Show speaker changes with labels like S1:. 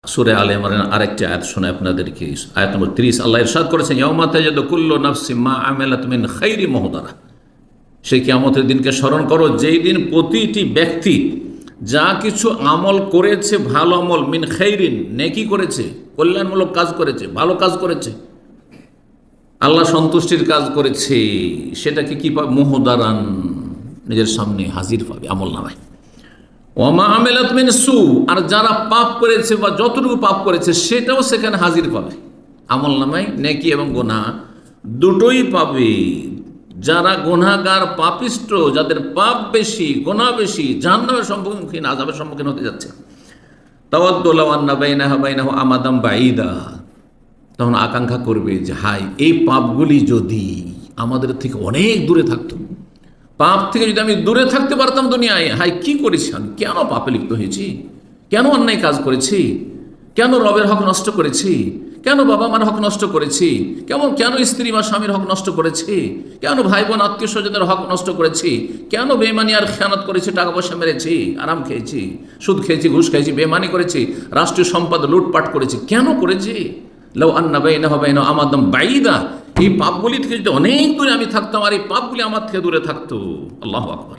S1: সূরা আলে ইমরানের আরেকটি আয়াত শুনে আপনাদেরকে। আয়াত নম্বর 30 আল্লাহ ইরশাদ করেছেন, ইয়াউমা তাজাদু কুল্লু নাফসিন মা আমিলাত মিন খাইরি মুহদারা। সেই কিয়ামতের দিনকে স্মরণ করো, যেই দিন প্রতিটি ব্যক্তি যা কিছু আমল করেছে, ভালো আমল, মিন খাইরিন, নেকি করেছে, কল্যাণমূলক কাজ করেছে, ভালো কাজ করেছে, আল্লাহ সন্তুষ্টির কাজ করেছে, সেটাকে কি পাবে? মুহদারান, নিজের সামনে হাজির পাবে আমল নামায়। ওমা আমিলাত মিন সু, আর যারা পাপ করেছে বা যতটুকু পাপ করেছে সেটাও সেখানে হাজির পাবে আমল নামায়। নেকি এবং গুনাহ দুটোই পাবে। যারা গুনাহগার, পাপিষ্ট, যাদের পাপ বেশি, গুনাহ বেশি, জাহান্নামের সম্মুখীন, আযাবের সম্মুখীন হতে যাচ্ছে। তাওয়াদ্দু লাও আন্না বাইনাহা বাইনাহু আমাদাম বাঈদা, তখন আকাঙ্ক্ষা করবে যে হায়, এই পাপগুলি যদি আমাদের থেকে অনেক দূরে থাকতো, পাপ থেকে যদি আমি দূরে থাকতে পারতাম দুনিয়ায়, হাই কি করেছি আমি, কেন পাপে লিপ্ত হয়েছি, কেন অন্যায় কাজ করেছি, কেন রবের হক নষ্ট করেছি, কেন বাবা মার হক নষ্ট করেছি, কেন স্ত্রী বা স্বামীর হক নষ্ট করেছি, কেন ভাই বোন আত্মীয় স্বজনের হক নষ্ট করেছি, কেন বেমানি আর খেয়ানত করেছি, টাকা পয়সা মেরেছি, আরাম খেয়েছি, সুদ খেয়েছি, ঘুষ খেয়েছি, বেমানি করেছি, রাষ্ট্রীয় সম্পদ লুটপাট করেছি, কেন করেছি? লাউ আন্না বাইনাহু বাইনাহু আমাদাম বাঈদা, এই পাপগুলি থেকে যদি অনেক দূরে আমি থাকতাম আর এই পাপগুলি আমার থেকে দূরে থাকতো। আল্লাহু আকবার।